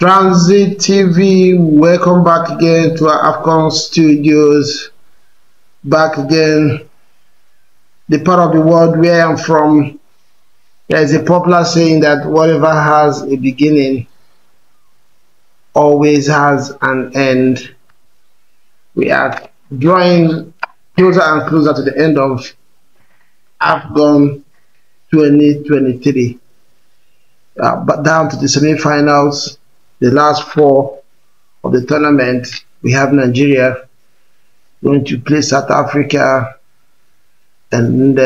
Transit TV, welcome back again to our AFCON studios. Back again, the part of the world where I'm from. There is a popular saying that whatever has a beginning always has an end. We are drawing closer and closer to the end of AFCON 2023. But down to the semi-finals, the last four of the tournament. We have Nigeria going to play South Africa, and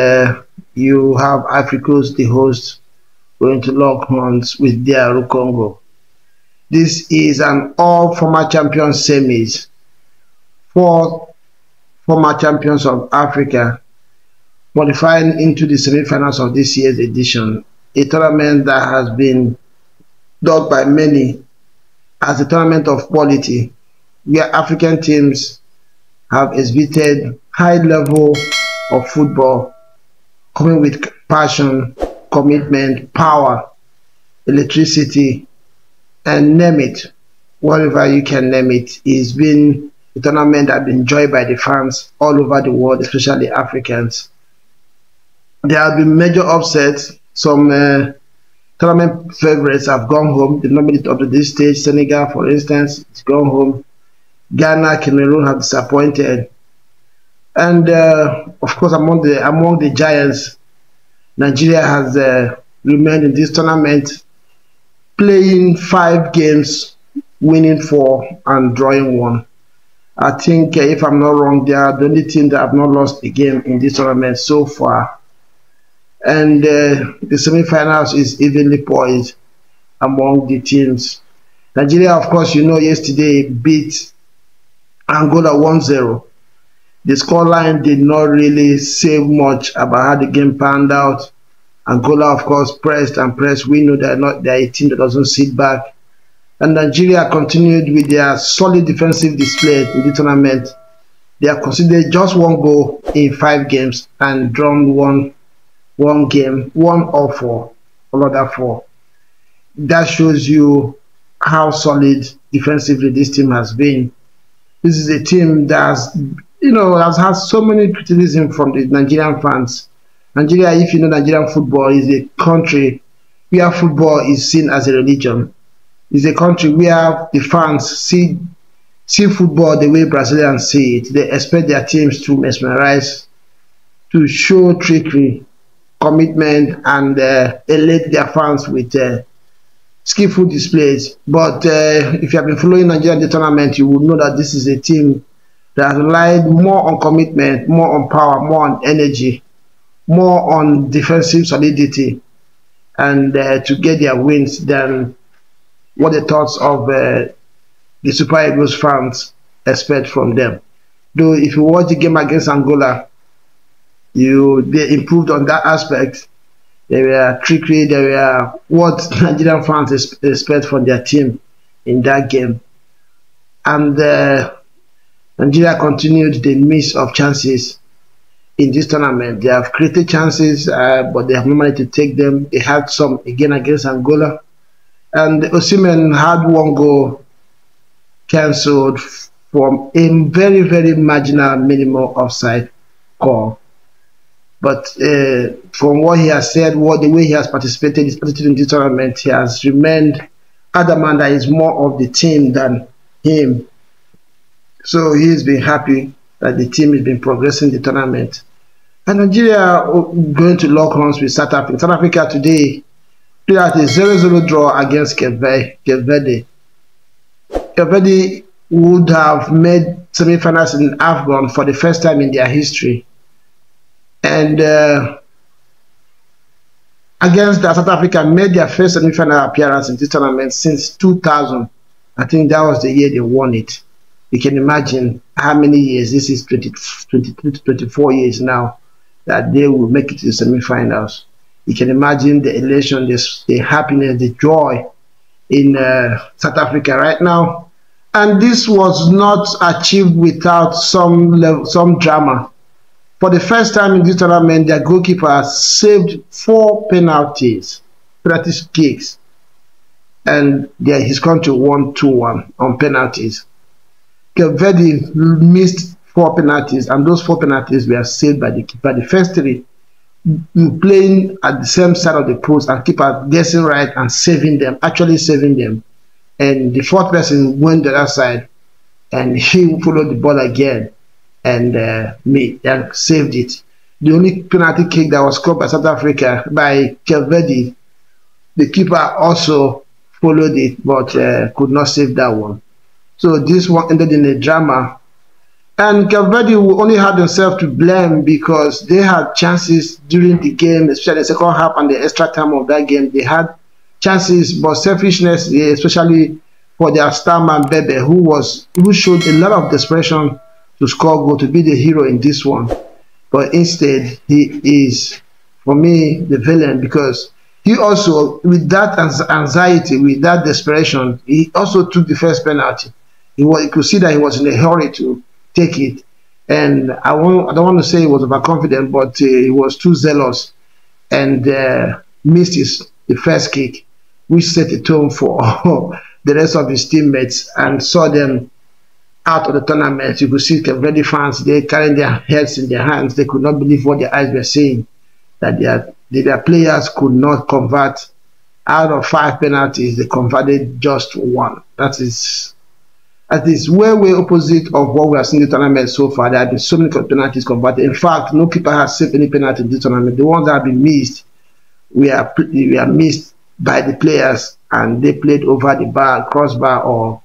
you have Ivory Coast, the host, going to lock horns with DR Congo. This is an all former champions semis. 4 former champions of Africa qualifying into the semi-finals of this year's edition, a tournament that has been dubbed by many as a tournament of quality, where African teams have exhibited high level of football, coming with passion, commitment, power, electricity, and name it, whatever you can name it. It's been a tournament that's been enjoyed by the fans all over the world, especially Africans. There have been major upsets. Some tournament favorites have gone home. They've not made it up to this stage. Senegal, for instance, it's gone home. Ghana, Cameroon have disappointed. And of course, among the giants, Nigeria has remained in this tournament, playing 5 games, winning 4 and drawing 1. I think, if I'm not wrong, they are the only team that have not lost a game in this tournament so far. And the semi-finals is evenly poised among the teams. Nigeria, of course, yesterday beat Angola 1-0. The scoreline did not really say much about how the game panned out. Angola, of course, pressed and pressed. We know they're a team that doesn't sit back. And Nigeria continued with their solid defensive display in the tournament. They have conceded just 1 goal in 5 games and drawn one game, 1 or 4, all other 4. That shows you how solid defensively this team has been. This is a team that has had so many criticism from the Nigerian fans. Nigeria, if you know Nigerian football, is a country where football is seen as a religion. It's a country where the fans see football the way Brazilians see it. They expect their teams to mesmerize, to show trickery, commitment, and elate their fans with skillful displays. But if you have been following Nigeria in the tournament, you will know that this is a team that has relied more on commitment, more on power, more on energy, more on defensive solidity, and to get their wins than what the thoughts of the Super Eagles fans expect from them. Though if you watch the game against Angola, they improved on that aspect. They were trickery, they were what Nigerian fans expect from their team in that game. And Nigeria continued the miss of chances in this tournament. They have created chances, but they have not managed to take them. They had some again against Angola. And Osimhen had 1 goal cancelled from a very, very marginal minimal offside call. But from what he has said, the way he has participated in this tournament, he has remained adamant that he's more of the team than him. So he's been happy that the team has been progressing the tournament. And Nigeria going to lock horns with South Africa. South Africa today played out a 0-0 draw against Cape Verde. Cape Verde would have made semi-finals in AFCON for the first time in their history. And against South Africa, made their first semi-final appearance in this tournament since 2000. I think that was the year they won it. You can imagine how many years. This is 23 to 24 years now that they will make it to the semi-finals. You can imagine the elation, the happiness, the joy in South Africa right now. And this was not achieved without some drama. For the first time in this tournament, their goalkeeper saved 4 penalty kicks. and his country won 2-1 on penalties. Cape Verde missed 4 penalties, and those 4 penalties were saved by the keeper. The first 3, playing at the same side of the post and keeper guessing right and saving them, actually saving them. And the 4th person went the other side, and he followed the ball again and saved it. The only penalty kick that was scored by South Africa, by Cape Verde, the keeper also followed it, but could not save that one. So this one ended in a drama. And Cape Verde only had themselves to blame because they had chances during the game, especially the second half and the extra time of that game. They had chances, but selfishness, especially for their star man Bebe, who showed a lot of desperation to score goal, to be the hero in this one. But instead, he is, for me, the villain, because he also, with that anxiety, with that desperation, he also took the first penalty. You could see that he was in a hurry to take it, and I don't want to say he was overconfident, but he was too zealous and missed the first kick, which set the tone for the rest of his teammates and saw them out of the tournament. You could see Cape Verde fans, they carrying their heads in their hands. They could not believe what their eyes were seeing, that their players could not convert. Out of 5 penalties, they converted just 1. That is way opposite of what we have seen in the tournament so far. There have been so many penalties converted. In fact, no keeper has saved any penalty in this tournament. The ones that have been missed, we are missed by the players, and they played over the bar, crossbar, or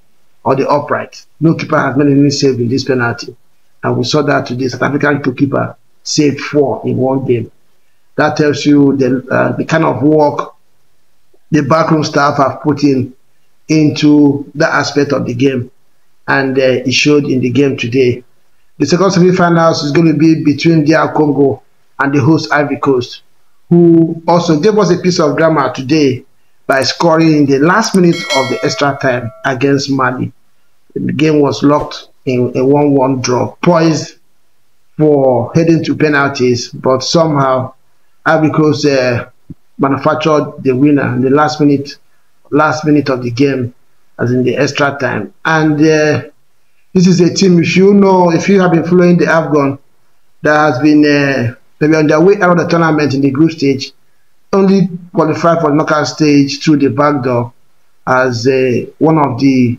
the upright. No keeper has made any save in this penalty, and we saw that today. South African goalkeeper saved 4 in one game. That tells you the kind of work the backroom staff have put into that aspect of the game. And it showed in the game today. The second semi-finals is going to be between DR Congo and the host Ivory Coast, who also gave us a piece of drama today by scoring in the last minute of the extra time against Mali. The game was locked in a 1-1 draw, poised for heading to penalties, but somehow Ivory Coast manufactured the winner in the last minute of the game, as in the extra time. And this is a team, if you have been following the AFCON, that has been maybe on their way out of the tournament in the group stage, only qualified for the knockout stage through the back door as one of the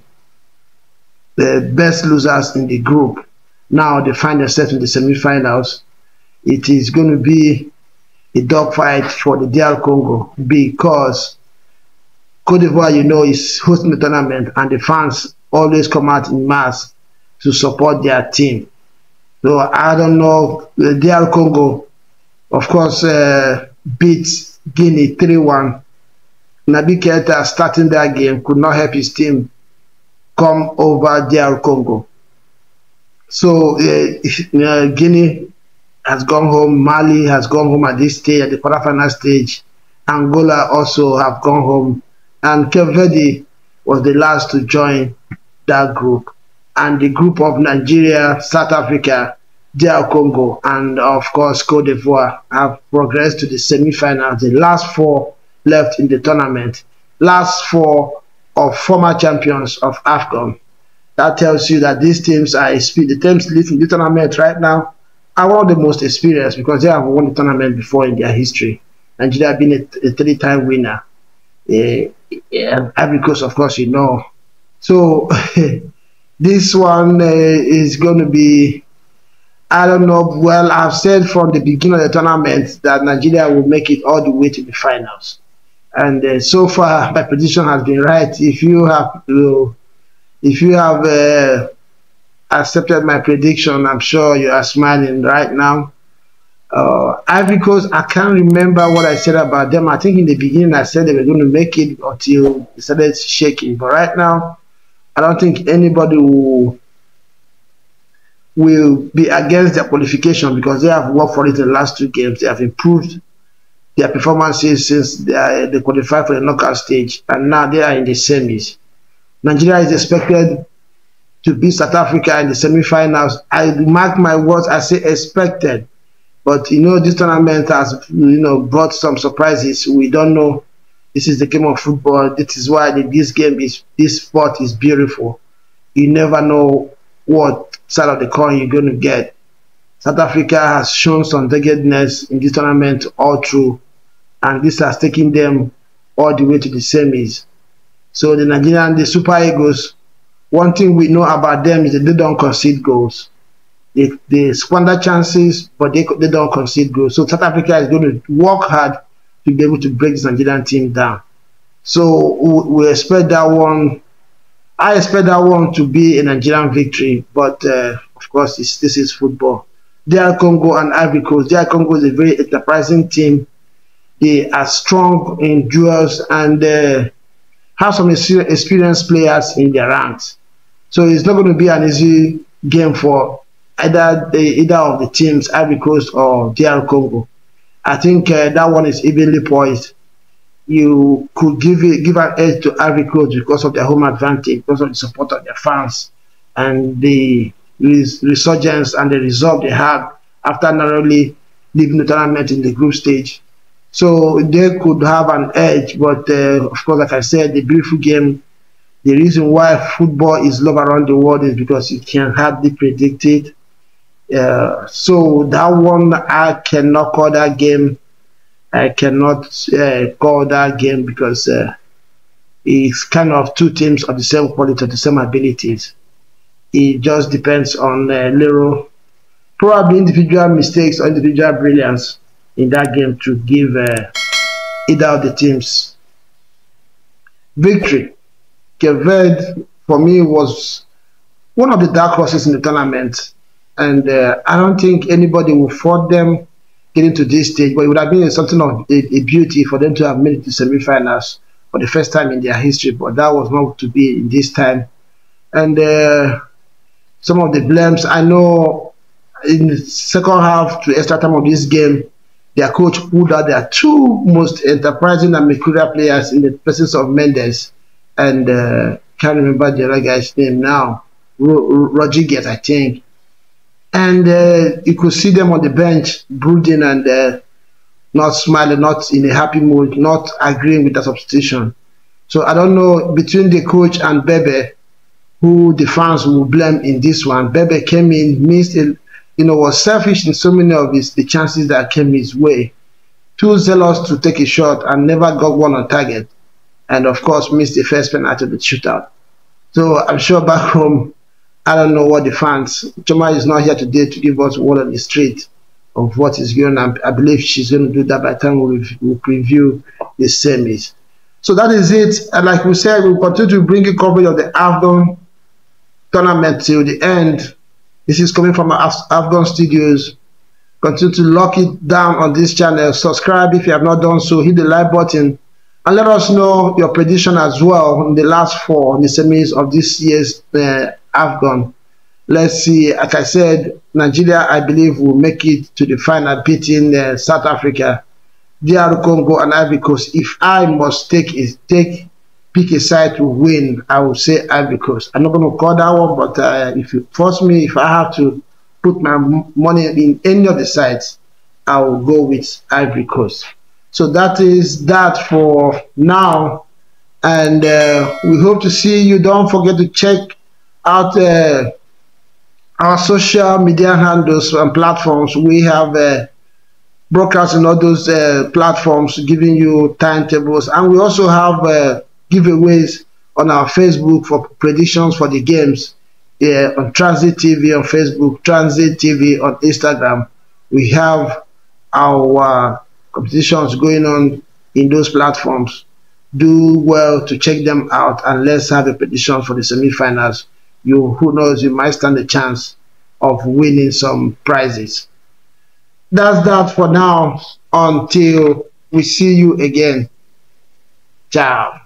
best losers in the group. Now they find themselves in the semi-finals. It is going to be a dogfight for the DR Congo, because Côte d'Ivoire, is hosting the tournament, and the fans always come out in mass to support their team. So I don't know. The DR Congo, of course, beat Guinea 3-1. Naby Keita, starting that game, could not help his team come over DR Congo. So Guinea has gone home. Mali has gone home at this stage, at the quarterfinal stage. Angola also have gone home. And Cape Verde was the last to join that group. And the group of Nigeria, South Africa, DR Congo, and of course Côte d'Ivoire have progressed to the semi-finals. The last 4 left in the tournament. Last 4 of former champions of AFCON. That tells you that these teams are the teams leading the tournament right now are one of the most experienced, because they have won the tournament before in their history. Nigeria being a 3-time winner. Ivory Coast, of course, So this one is going to be, I don't know. Well, I've said from the beginning of the tournament that Nigeria will make it all the way to the finals, and so far my prediction has been right. If you have accepted my prediction, I'm sure you are smiling right now. Ivory Coast, I can't remember what I said about them. I think in the beginning I said they were going to make it until they started shaking. But right now, I don't think anybody will be against their qualification, because they have worked for it in the last 2 games. They have improved their performances since they qualified for the knockout stage, and now they are in the semis. Nigeria is expected to beat South Africa in the semi-finals. I mark my words, I say expected. But this tournament has brought some surprises. We don't know This is the game of football. This is why this sport is beautiful. You never know what side of the coin you're going to get. South Africa has shown some doggedness in this tournament all through, and this has taken them all the way to the semis. So the Super Eagles, one thing we know about them is that they don't concede goals. They squander chances, but they don't concede goals. So South Africa is going to work hard to be able to break this Nigerian team down. So we expect that one. I expect that one to be a Nigerian victory, but of course this is football. DR Congo and Ivory Coast. DR Congo is a very enterprising team. They are strong in duels and have some experienced players in their ranks. So it's not going to be an easy game for either of the teams, Ivory Coast or DR Congo. I think that one is evenly poised. You could give an edge to Ivory Coast because of their home advantage, because of the support of their fans, and the resurgence and the result they had after narrowly leaving the tournament in the group stage. So they could have an edge, but of course, like I said, the beautiful game, the reason why football is loved around the world is because you can hardly predict it. So that one, I cannot call that game. I cannot call that game because it's kind of two teams of the same quality, of the same abilities. It just depends on little, probably individual mistakes or individual brilliance in that game to give either of the teams victory. Cape Verde, for me, was one of the dark horses in the tournament, and I don't think anybody will fault them getting to this stage, but it would have been something of a beauty for them to have made it to semi-finals for the first time in their history, but that was not to be in this time. And some of the blames, I know in the second half to extra time of this game, their coach pulled out their two most enterprising and mercurial players in the presence of Mendes and can't remember the other guy's name now, Rodriguez, I think. And you could see them on the bench brooding and not smiling, not in a happy mood, not agreeing with the substitution. So I don't know, between the coach and Bebe, who the fans will blame in this one. Bebe came in, missed, was selfish in so many of the chances that came his way. Too zealous to take a shot and never got one on target. And of course, missed the first penalty of the shootout. So I'm sure back home, I don't know what the fans, Choma is not here today to give us word on the street of what is going on. I believe she's going to do that by the time we preview the semis. So that is it. And like we said, we'll continue to bring you coverage of the AFCON tournament till the end. This is coming from our AFCON studios. Continue to lock it down on this channel. Subscribe if you have not done so. Hit the like button. And let us know your prediction as well in the last four in the semis of this year's AFCON. Let's see. Like I said, Nigeria, I believe, will make it to the final, beating South Africa, DR Congo, and Ivory Coast. If I must pick a side to win, I will say Ivory Coast. I'm not going to call that one, but if you force me, if I have to put my money in any of the sides, I will go with Ivory Coast. So that is that for now, and we hope to see you. Don't forget to check out our social media handles and platforms. We have broadcasts on all those platforms, giving you timetables, and we also have giveaways on our Facebook for predictions for the games on Transit TV on Facebook, Transit TV on Instagram. We have our competitions going on in those platforms. Do well to check them out, and let's have a prediction for the semi-finals. Who knows, you might stand a chance of winning some prizes. That's that for now, until we see you again. Ciao.